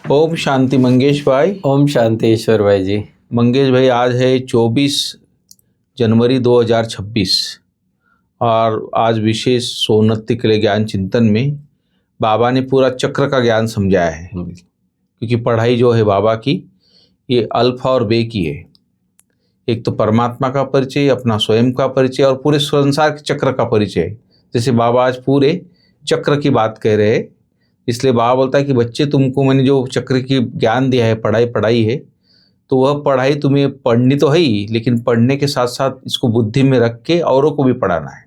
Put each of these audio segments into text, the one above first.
ओम शांति मंगेश भाई। ओम शांति ईश्वर भाई जी। मंगेश भाई, आज है 24 जनवरी 2026 और आज विशेष सोन्नति के लिए ज्ञान चिंतन में बाबा ने पूरा चक्र का ज्ञान समझाया है। क्योंकि पढ़ाई जो है बाबा की, ये अल्फा और बे की है। एक तो परमात्मा का परिचय, अपना स्वयं का परिचय और पूरे संसार के चक्र का परिचय। जैसे बाबा आज पूरे चक्र की बात कह रहे हैं, इसलिए बाबा बोलता है कि बच्चे, तुमको मैंने जो चक्र की ज्ञान दिया है, पढ़ाई है, तो वह पढ़ाई तुम्हें पढ़नी तो है ही, लेकिन पढ़ने के साथ साथ इसको बुद्धि में रख के औरों को भी पढ़ाना है।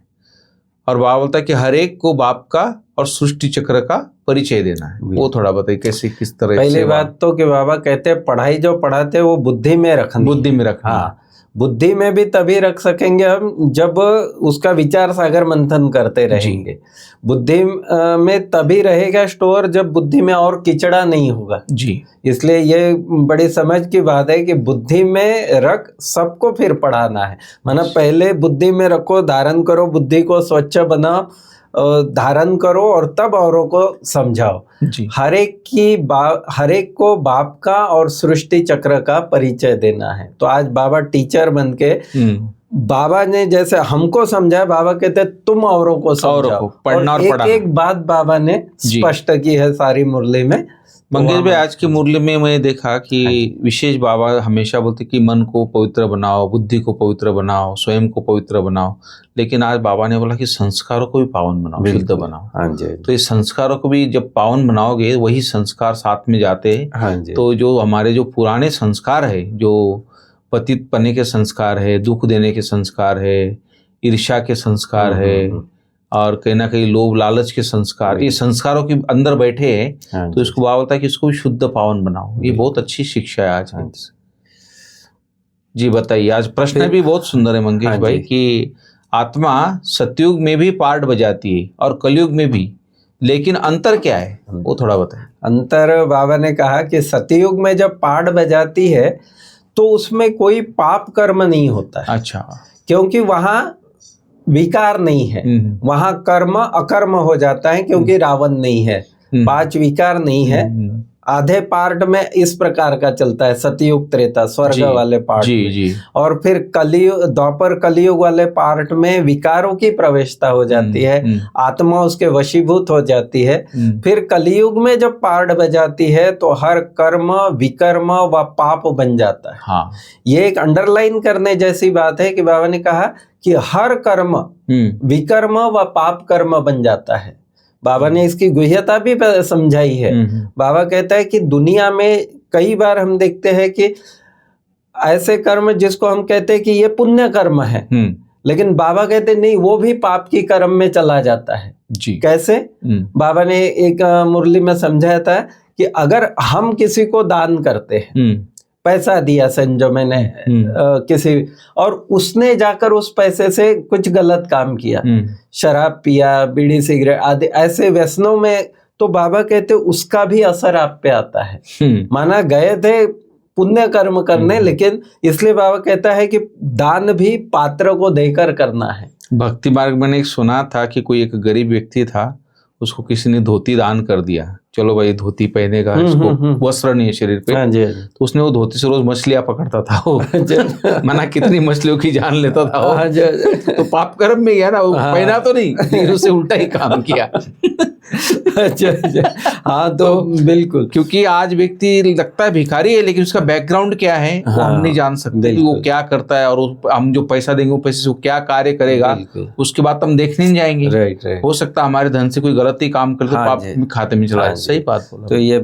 और बाबा बोलता है कि हर एक को बाप का और सृष्टि चक्र का परिचय देना है। वो थोड़ा बताइए कैसे, किस तरह। पहली बात तो कि बाबा कहते हैं पढ़ाई जो पढ़ाते हैं वो बुद्धि में रखनी। बुद्धि में रखना। हाँ, बुद्धि में भी तभी रख सकेंगे हम जब उसका विचार सागर मंथन करते रहेंगे। बुद्धि में तभी रहेगा स्टोर जब बुद्धि में और कीचड़ा नहीं होगा जी। इसलिए ये बड़ी समझ की बात है कि बुद्धि में रख सबको फिर पढ़ाना है। मतलब पहले बुद्धि में रखो, धारण करो, बुद्धि को स्वच्छ बनाओ, धारण करो और तब औरों को समझाओ जी। हर एक को बाप का और सृष्टि चक्र का परिचय देना है। तो आज बाबा टीचर बन के बाबा ने जैसे हमको समझाया, बाबा कहते तुम औरों को समझाओ। पढ़ना और पढ़ाना। एक बात बाबा ने स्पष्ट की है सारी मुरली में। मंगेश भाई, आज की मुरली में मैंने देखा कि विशेष बाबा हमेशा बोलते कि मन को पवित्र बनाओ, बुद्धि को पवित्र बनाओ, स्वयं को पवित्र बनाओ, लेकिन आज बाबा ने बोला कि संस्कारों को भी पावन बनाओ, शुद्ध बनाओ। हाँ जी। तो ये संस्कारों को भी जब पावन बनाओगे, वही संस्कार साथ में जाते हैं। हाँ जी। तो जो हमारे जो पुराने संस्कार है, जो पतित पने के संस्कार है, दुख देने के संस्कार है, ईर्ष्या के संस्कार है, और कहीं ना कहीं लोभ लालच के संस्कार, ये संस्कारों के अंदर बैठे हैं। तो इसको बाबा बोलता है कि इसको भी शुद्ध पावन बनाओ। ये बहुत अच्छी शिक्षा है आज। जी बताइए। आज प्रश्न भी बहुत सुंदर है मंगेश भाई कि आत्मा सतयुग में भी पार्ट बजाती है और कलयुग में भी, लेकिन अंतर क्या है वो थोड़ा बताएं। अंतर बाबा ने कहा कि सतयुग में जब पार्ट बजाती है तो उसमें कोई पाप कर्म नहीं होता है। अच्छा। क्योंकि वहां विकार नहीं है, वहां कर्म अकर्म हो जाता है क्योंकि रावण नहीं है, 5 विकार नहीं है। आधे पार्ट में इस प्रकार का चलता है, सतयुग त्रेता स्वर्ग वाले पार्ट में जी। और फिर कलयुग द्वापर कलयुग वाले पार्ट में विकारों की प्रवेशता हो जाती है, आत्मा उसके वशीभूत हो जाती है। फिर कलयुग में जब पार्ट बजाती है तो हर कर्म विकर्म व पाप बन जाता है। हाँ। ये एक अंडरलाइन करने जैसी बात है कि बाबा ने कहा कि हर कर्म विकर्म व पाप कर्म बन जाता है। बाबा ने इसकी गुह्यता भी समझाई है। बाबा कहता है कि दुनिया में कई बार हम देखते हैं कि ऐसे कर्म जिसको हम कहते हैं कि ये पुण्य कर्म है, लेकिन बाबा कहते नहीं, वो भी पाप की कर्म में चला जाता है जी। कैसे? बाबा ने एक मुरली में समझाया था कि अगर हम किसी को दान करते हैं, पैसा दिया संजो मैंने किसी, और उसने जाकर उस पैसे से कुछ गलत काम किया, शराब पिया, बीड़ी सिगरेट आदि ऐसे व्यसनों में, तो बाबा कहते उसका भी असर आप पे आता है। माना गए थे पुण्य कर्म करने, लेकिन इसलिए बाबा कहता है कि दान भी पात्र को देकर करना है। भक्ति मार्ग मैंने एक सुना था कि कोई एक गरीब व्यक्ति था, उसको किसी ने धोती दान कर दिया। चलो भाई, धोती पहनेगा, इसको वस्त्र नहीं है शरीर पे। तो उसने वो धोती से रोज मछलियां पकड़ता था वो माना कितनी मछलियों की जान लेता था वो। तो पाप कर्म में ही है ना, वो पहना तो नहीं, लेकिन उससे उल्टा ही काम किया। हाँ, तो बिल्कुल। क्योंकि आज व्यक्ति लगता है भिखारी है, लेकिन उसका बैकग्राउंड क्या है वो हम नहीं जान सकते कि वो क्या करता है, और हम जो पैसा देंगे वो पैसे से वो क्या कार्य करेगा, उसके बाद हम देखने नहीं जाएंगे। हो सकता है हमारे धन से कोई गलत ही काम कर, तो पाप खाते में चला जाए। सही बात बोला। तो ये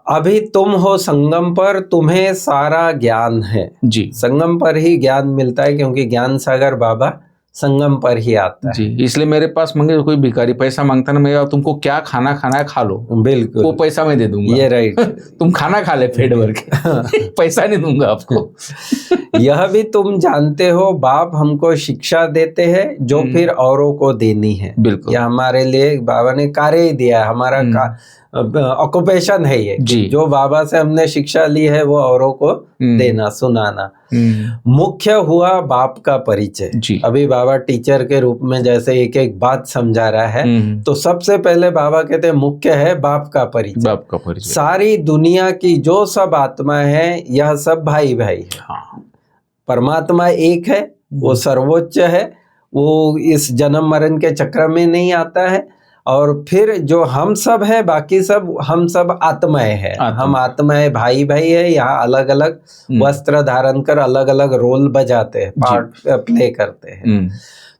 अभी तुम हो संगम पर, तुम्हें सारा ज्ञान है जी। संगम पर ही ज्ञान मिलता है, क्योंकि ज्ञान सागर बाबा संगम पर ही आता है जी। इसलिए मेरे पास मंगे कोई भिखारी पैसा मांगता ना, मैं तुमको क्या खाना है खा लो, बिल्कुल वो पैसा मैं दे दूंगा। ये राइट। तुम खाना खा ले पेट भर के, पैसा नहीं दूंगा आपको। यह भी तुम जानते हो, बाप हमको शिक्षा देते हैं जो फिर औरों को देनी है। बिल्कुल। यह हमारे लिए बाबा ने कार्य ही दिया है। हमारा ऑक्युपेशन है ये जी। जो बाबा से हमने शिक्षा ली है वो औरों को देना, सुनाना। मुख्य हुआ बाप का परिचय। जी। अभी बाबा टीचर के रूप में जैसे एक एक बात समझा रहा है, तो सबसे पहले बाबा कहते हैं मुख्य है बाप का परिचय। बाप का परिचय। सारी दुनिया की जो सब आत्मा है यह सब भाई भाई है। हाँ। परमात्मा एक है, वो सर्वोच्च है, वो इस जन्म मरण के चक्र में नहीं आता है। और फिर जो हम सब है, बाकी सब हम सब आत्माएं हैं। हम आत्माएं भाई भाई है, यहाँ अलग अलग वस्त्र धारण कर अलग अलग रोल बजाते हैं, पार्ट प्ले करते हैं।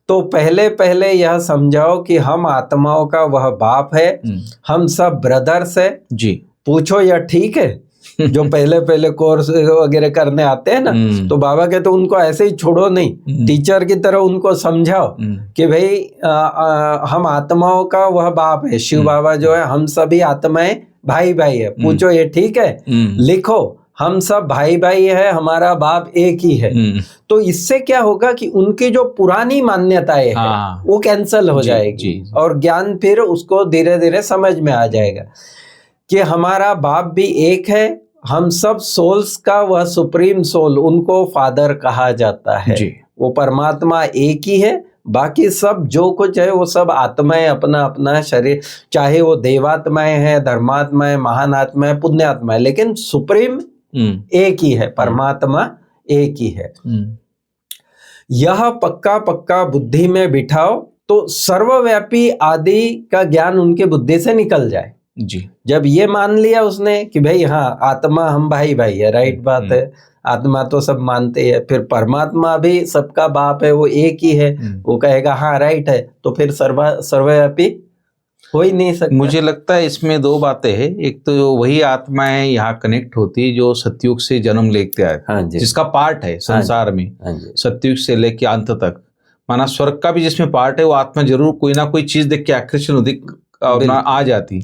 तो पहले पहले यह समझाओ कि हम आत्माओं का वह बाप है, हम सब ब्रदर्स है। जी। पूछो यह ठीक है? जो पहले पहले कोर्स वगैरह करने आते हैं ना, तो बाबा कहते उनको ऐसे ही छोड़ो नहीं, टीचर की तरह उनको समझाओ कि भाई हम आत्माओं का वह बाप है। शिव बाबा जो है, हम सभी आत्माएं भाई भाई है। पूछो ये ठीक है? लिखो हम सब भाई भाई है, हमारा बाप एक ही है। तो इससे क्या होगा कि उनकी जो पुरानी मान्यताएं हैं वो कैंसल हो जाएगी और ज्ञान फिर उसको धीरे धीरे समझ में आ जाएगा कि हमारा बाप भी एक है। हम सब सोल्स का वह सुप्रीम सोल, उनको फादर कहा जाता है। वो परमात्मा एक ही है, बाकी सब जो कुछ है वो सब आत्माएं अपना अपना शरीर, चाहे वो देवात्माएं हैं, धर्मात्माएं, महान आत्माएं, पुण्यात्माएं, लेकिन सुप्रीम एक ही है, परमात्मा एक ही है। यह पक्का पक्का बुद्धि में बिठाओ तो सर्वव्यापी आदि का ज्ञान उनके बुद्धि से निकल जाए। जी। जब ये मान लिया उसने कि भाई हाँ आत्मा हम भाई भाई है, राइट बात है, आत्मा तो सब मानते हैं, फिर परमात्मा भी सबका बाप है, वो एक ही है, वो कहेगा हाँ राइट है, तो फिर सर्वव्यापी हो ही नहीं सकता। मुझे लगता है इसमें दो बातें हैं। एक तो वही आत्माएं यहाँ कनेक्ट होती है जो सतयुग से जन्म लेते आए, हाँ जी, जिसका पार्ट है संसार में, सतयुग से लेके अंत तक। माना स्वर्ग का भी जिसमें पार्ट है, वो आत्मा जरूर कोई ना कोई चीज देख के आकर्षण आ जाती।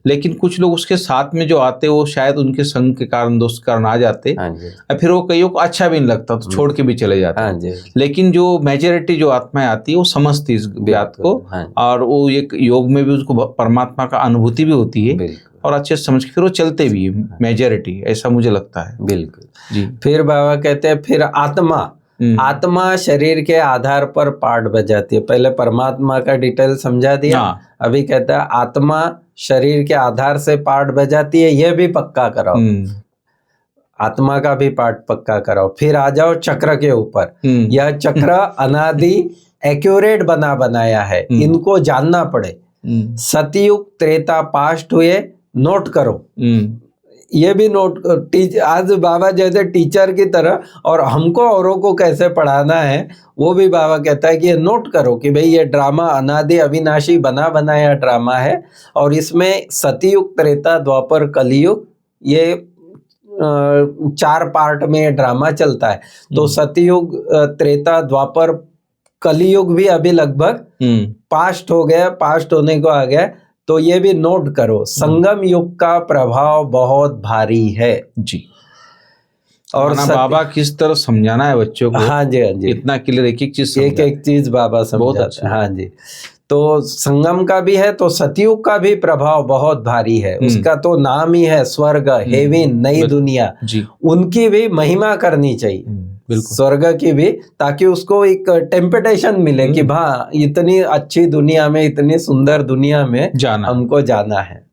लेकिन कुछ लोग उसके साथ में जो आते वो शायद उनके संग के कारण, दोस्त के कारण आ जाते, और फिर वो कईयों को अच्छा भी नहीं लगता तो छोड़ के भी चले जाते। लेकिन जो मेजॉरिटी जो आत्माएं आती है वो समझती इस बात को, और वो एक योग में भी उसको परमात्मा का अनुभूति भी होती है और अच्छे से समझ के फिर वो चलते भी है मेजॉरिटी, ऐसा मुझे लगता है। बिल्कुल जी। फिर बाबा कहते हैं फिर आत्मा शरीर के आधार पर पार्ट बजाती है। पहले परमात्मा का डिटेल समझा दिया, अभी कहता है आत्मा शरीर के आधार से पार्ट बजाती है, यह भी पक्का कराओ, आत्मा का भी पार्ट पक्का कराओ। फिर आ जाओ चक्र के ऊपर। यह चक्र अनादि एक्यूरेट बनाया है, इनको जानना पड़े। सतयुग त्रेता पास्ट हुए, नोट करो, ये भी नोट। आज बाबा जैसे टीचर की तरह और हमको औरों को कैसे पढ़ाना है वो भी बाबा कहता है कि ये नोट करो कि भाई ये ड्रामा अनादि अविनाशी बनाया ड्रामा है, और इसमें सतयुग त्रेता द्वापर कलियुग ये 4 पार्ट में ये ड्रामा चलता है। तो सतयुग त्रेता द्वापर कलियुग भी अभी लगभग पास्ट हो गया, पास्ट होने को आ गया। तो ये भी नोट करो, संगम युग का प्रभाव बहुत भारी है। जी। और बाबा किस तरह समझाना है बच्चों को। हाँ जी, हाँ जी, इतना क्लियर एक एक चीज बाबा समझाते हैं। हाँ जी। तो संगम का भी है, तो सतयुग का भी प्रभाव बहुत भारी है। उसका तो नाम ही है स्वर्ग, हेवन, नई दुनिया। उनकी भी महिमा करनी चाहिए, स्वर्ग की भी, ताकि उसको एक टेम्पटेशन मिले कि हाँ इतनी अच्छी दुनिया में, इतनी सुंदर दुनिया में हमको जाना है।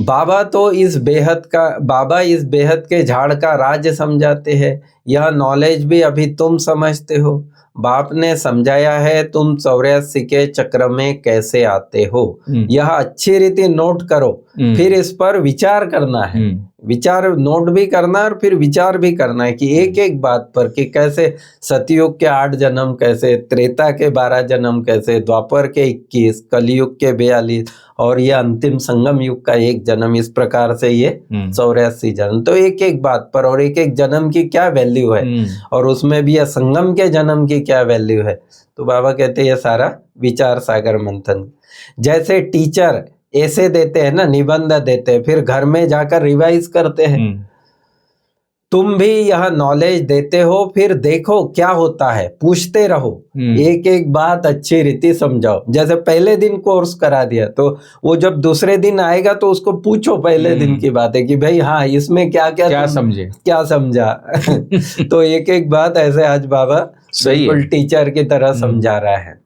बाबा इस बेहद के झाड़ का राज समझाते हैं। यह नॉलेज भी अभी तुम समझते हो, बाप ने समझाया है, तुम 84 के चक्र में कैसे आते हो। यह अच्छी रीति नोट करो, फिर इस पर विचार करना है। विचार नोट भी करना और फिर विचार भी करना है कि एक एक बात पर, कि कैसे सतयुग के 8 जन्म, कैसे त्रेता के 12 जन्म, कैसे द्वापर के 21, कलयुग के 42 और ये अंतिम संगम युग का 1 जन्म। इस प्रकार से ये 84 जन्म। तो एक एक बात पर और एक एक जन्म की क्या वैल्यू है, और उसमें भी यह संगम के जन्म की क्या वैल्यू है। तो बाबा कहते हैं ये सारा विचार सागर मंथन। जैसे टीचर ऐसे देते हैं ना, निबंध देते हैं, फिर घर में जाकर रिवाइज करते हैं। तुम भी यह नॉलेज देते हो, फिर देखो क्या होता है, पूछते रहो, एक एक बात अच्छी रीति समझाओ। जैसे पहले दिन कोर्स करा दिया तो वो जब दूसरे दिन आएगा तो उसको पूछो पहले दिन की बातें कि भाई हाँ इसमें क्या क्या क्या समझे, क्या समझा। तो एक एक बात ऐसे आज बाबा बिल्कुल टीचर की तरह समझा रहा है।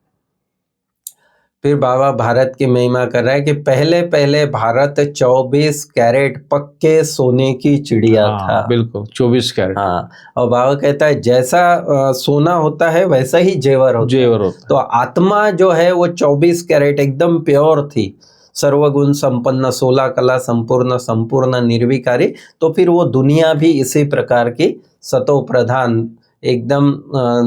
फिर बाबा भारत की महिमा कर रहा है कि पहले पहले भारत 24 कैरेट पक्के सोने की चिड़िया था। बिल्कुल 24 कैरेट। हाँ, और बाबा कहता है जैसा सोना होता है वैसा ही जेवर होता है। तो आत्मा जो है वो 24 कैरेट एकदम प्योर थी, सर्वगुण संपन्न, 16 कला संपूर्ण, संपूर्ण निर्विकारी। तो फिर वो दुनिया भी इसी प्रकार की सतो प्रधान एकदम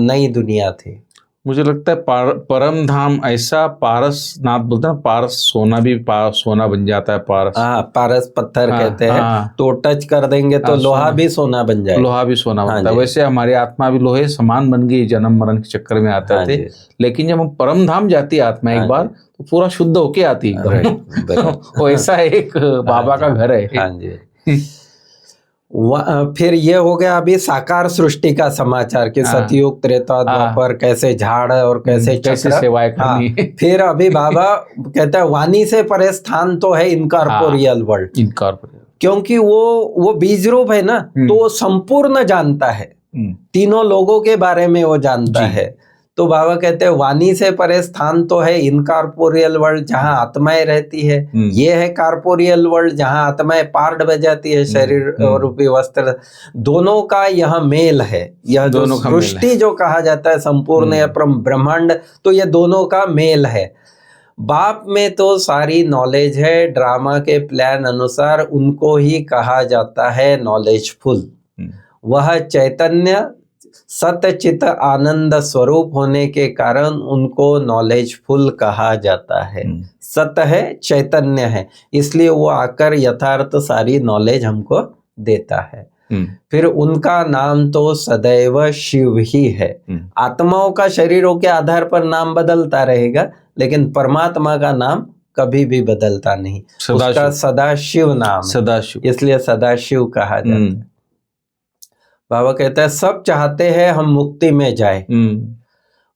नई दुनिया थी। मुझे लगता है परम धाम ऐसा पारस नाथ बोलते हैं, पारस सोना भी सोना बन जाता है। पारस, हाँ, पारस पत्थर कहते हैं। तो टच कर देंगे तो लोहा भी सोना बन जाए, लोहा भी सोना बनता है। वैसे हमारी आत्मा भी लोहे समान बन गई, जन्म मरण के चक्कर में आते थे। लेकिन जब हम परम धाम जाती है आत्मा एक बार, तो पूरा शुद्ध होके आती है। वैसा एक बाबा का घर है। हाँ जी। फिर ये हो गया अभी साकार सृष्टि का समाचार कि सतयुग त्रेता द्वापर कैसे झाड़ और कैसे सेवाएं करनी। फिर अभी बाबा कहता है वाणी से परे स्थान तो है इनकॉर्पोरियल वर्ल्ड। इनकॉर्पोरियल क्योंकि वो बीज रूप है ना, तो वो संपूर्ण जानता है, तीनों लोगों के बारे में वो जानता है। तो बाबा कहते हैं वाणी से परे स्थान तो है इनकॉर्पोरियल वर्ल्ड जहाँ आत्माएं रहती है। ये है कॉर्पोरियल वर्ल्ड जहाँ आत्माएं पार्ट बजाती है, शरीर और रूपी वस्त्र। दोनों का यह मेल है। यह जो सृष्टि जो कहा जाता है संपूर्ण या ब्रह्मांड, तो ये दोनों का मेल है। बाप में तो सारी नॉलेज है, ड्रामा के प्लान अनुसार उनको ही कहा जाता है नॉलेजफुल। वह चैतन्य सतचित आनंद स्वरूप होने के कारण उनको नॉलेजफुल कहा जाता है। सत है, चैतन्य है, इसलिए वो आकर यथार्थ सारी नॉलेज हमको देता है। फिर उनका नाम तो सदैव शिव ही है। आत्माओं का शरीरों के आधार पर नाम बदलता रहेगा, लेकिन परमात्मा का नाम कभी भी बदलता नहीं। उसका सदाशिव नाम, सदाशिव, इसलिए सदाशिव कहा जाता है। बाबा कहता है सब चाहते हैं हम मुक्ति में जाए,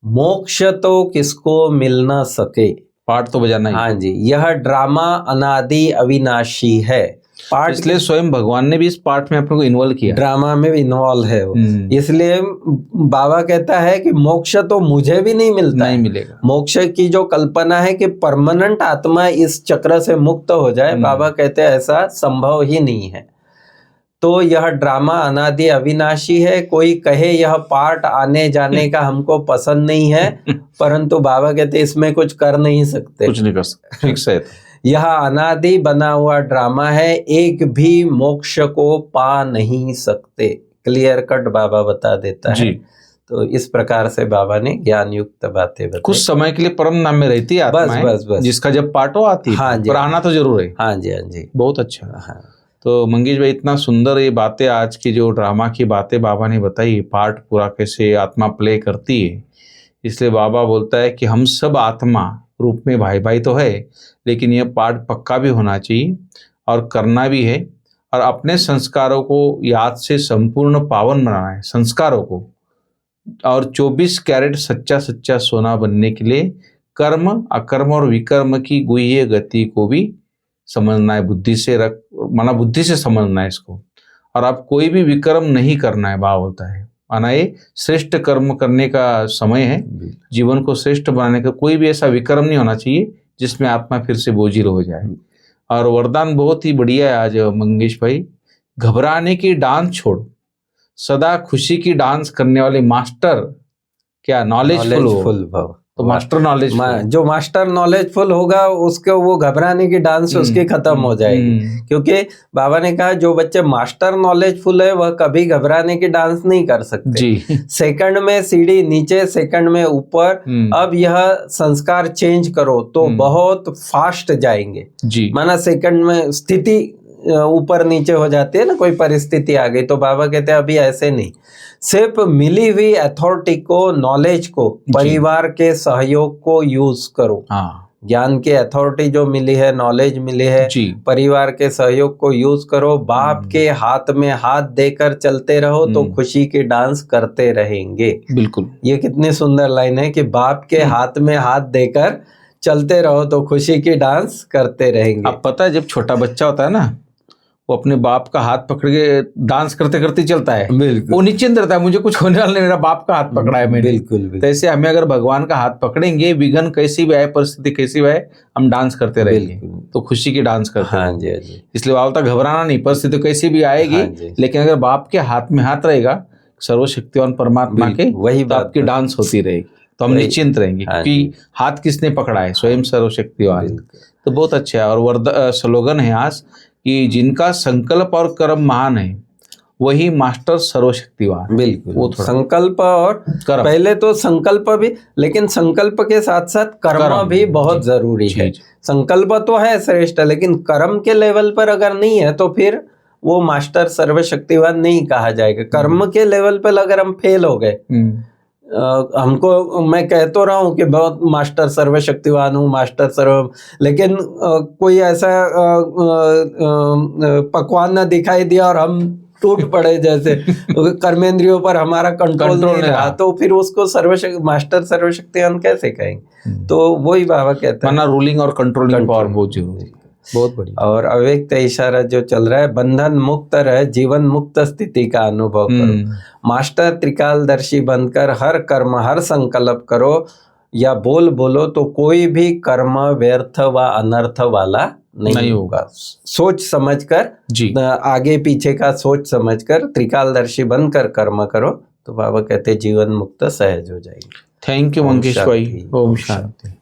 मोक्ष तो किसको मिल ना सके। पाठ तो बजाना ही। हाँ जी, यह ड्रामा अनादि अविनाशी है। पार्ट इसलिए स्वयं भगवान ने भी इस पार्ट में अपने को इन्वॉल्व किया, ड्रामा में इन्वॉल्व है वो। इसलिए बाबा कहता है कि मोक्ष तो मुझे भी नहीं मिलता, नहीं मिलेगा। मोक्ष की जो कल्पना है कि परमानेंट आत्मा इस चक्र से मुक्त हो जाए, बाबा कहते हैं ऐसा संभव ही नहीं है। तो यह ड्रामा अनादि अविनाशी है। कोई कहे यह पार्ट आने जाने का हमको पसंद नहीं है, परंतु बाबा कहते इसमें कुछ कर नहीं सकते, कुछ नहीं कर सकते, फिक्स है। यह अनादि बना हुआ ड्रामा है, एक भी मोक्ष को पा नहीं सकते। क्लियर कट बाबा बता देता है। तो इस प्रकार से बाबा ने ज्ञान युक्त बातें बताई। कुछ समय के लिए परम नाम में रहती है आत्मा, बस जिसका जब पार्ट हो आती है। हाँ जी, पर आना तो जरूर है। हाँ जी, हाँ जी, बहुत अच्छा। हाँ। तो मंगेश भाई इतना सुंदर ये बातें, आज की जो ड्रामा की बातें बाबा ने बताई, पार्ट पूरा कैसे आत्मा प्ले करती है, इसलिए बाबा बोलता है कि हम सब आत्मा रूप में भाई भाई तो है, लेकिन यह पार्ट पक्का भी होना चाहिए और करना भी है, और अपने संस्कारों को याद से संपूर्ण पावन बनाना है संस्कारों को, और 24 कैरेट सच्चा सच्चा सोना बनने के लिए कर्म, अकर्म और विकर्म की गुह्य गति को भी समझना है, बुद्धि से माना बुद्धि से समझना है इसको। और आप कोई भी विकर्म नहीं करना है, भाव होता है, माना ये श्रेष्ठ कर्म करने का समय है, जीवन को श्रेष्ठ बनाने का। कोई भी ऐसा विकर्म नहीं होना चाहिए जिसमें आत्मा फिर से बोझिल हो जाए। और वरदान बहुत ही बढ़िया है आज मंगेश भाई, घबराने की डांस छोड़, सदा खुशी की डांस करने वाले मास्टर क्या नॉलेजफुल भाव। तो मास्टर नॉलेज, जो मास्टर नॉलेजफुल होगा उसको वो घबराने की डांस उसकी खत्म हो जाएगी। क्योंकि बाबा ने कहा जो बच्चे मास्टर नॉलेजफुल है वह कभी घबराने की डांस नहीं कर सकते जी। सेकंड में सीढ़ी नीचे, सेकंड में ऊपर। अब यह संस्कार चेंज करो तो बहुत फास्ट जाएंगे जी। माना सेकंड में स्थिति ऊपर नीचे हो जाती है ना, कोई परिस्थिति आ गई, तो बाबा कहते हैं अभी ऐसे नहीं, सिर्फ मिली हुई अथॉरिटी को, नॉलेज को, परिवार के सहयोग को यूज करो। ज्ञान की अथॉरिटी जो मिली है, नॉलेज मिली है, जी परिवार के सहयोग को यूज करो, बाप के हाथ में हाथ देकर चलते रहो तो खुशी की डांस करते रहेंगे। बिल्कुल, ये कितनी सुंदर लाइन है कि बाप के हाथ में हाथ देकर चलते रहो तो खुशी की डांस करते रहेंगे। अब पता है जब छोटा बच्चा होता है ना, वो अपने बाप का हाथ पकड़ के डांस करते करते चलता है, बिल्कुल, वो निश्चिंत रहता है मुझे कुछ होने वाला नहीं, मेरा बाप का हाथ पकड़ा है मैंने। बिल्कुल, बिल्कुल, तो ऐसे हमें अगर भगवान का हाथ पकड़ेंगे, विघ्न कैसी भी आए, परिस्थिति कैसी भी आए, हम डांस करते रहेंगे, बिल्कुल। तो खुशी की डांस करते हाँ रहेंगे। जी, हाँ जी, इसलिए बाबा घबराना नहीं, परिस्थिति कैसी भी आएगी, हाँ जी। लेकिन अगर बाप के हाथ में हाथ रहेगा सर्वशक्तिवान परमात्मा के, बिल्कुल, वही तो बात आपकी है। डांस होती रहेगी, तो हम वही, निश्चिंत रहेंगे हाँ क्योंकि जी। हाथ किसने पकड़ा है, स्वयं सर्वशक्तिवान। बिल्कुल। तो बहुत अच्छा है। और स्लोगन है आज कि जिनका संकल्प और कर्म महान है वही मास्टर सर्वशक्तिवान। बिल्कुल, वो थोड़ा संकल्प और कर्म। पहले तो संकल्प भी, लेकिन संकल्प के साथ साथ कर्म कर्म, भी बहुत जी, जरूरी जी, है। जी। संकल्प तो है श्रेष्ठ, लेकिन कर्म के लेवल पर अगर नहीं है तो फिर वो मास्टर सर्वशक्तिवान नहीं कहा जाएगा। कर्म के लेवल पर अगर हम फेल हो गए, हमको, मैं कह तो रहा हूँ कि बहुत मास्टर सर्वशक्तिवान हूँ, मास्टर सर्व, लेकिन कोई ऐसा पकवान ना दिखाई दिया और हम टूट पड़े जैसे कर्मेंद्रियों पर हमारा कंट्रोल नहीं रहा, तो फिर उसको मास्टर सर्वशक्तिवान कैसे कहेंगे। तो वही बाबा कहता है, माना रूलिंग और कंट्रोलिंग पावर बहुत जरूरी है। बहुत बढ़िया। और अव्यक्त इशारा जो चल रहा है, बंधन मुक्त रहे, जीवन मुक्त स्थिति का अनुभव करो, मास्टर त्रिकालदर्शी बनकर हर कर्म हर संकल्प करो, या बोलो तो कोई भी कर्म व्यर्थ व अनर्थ वाला नहीं होगा। सोच समझकर जी, आगे पीछे का सोच समझकर त्रिकालदर्शी बनकर कर्म करो, तो बाबा कहते जीवन मुक्त सहज हो जाएगी। थैंक यू मंकेश भाई। ओम शांति।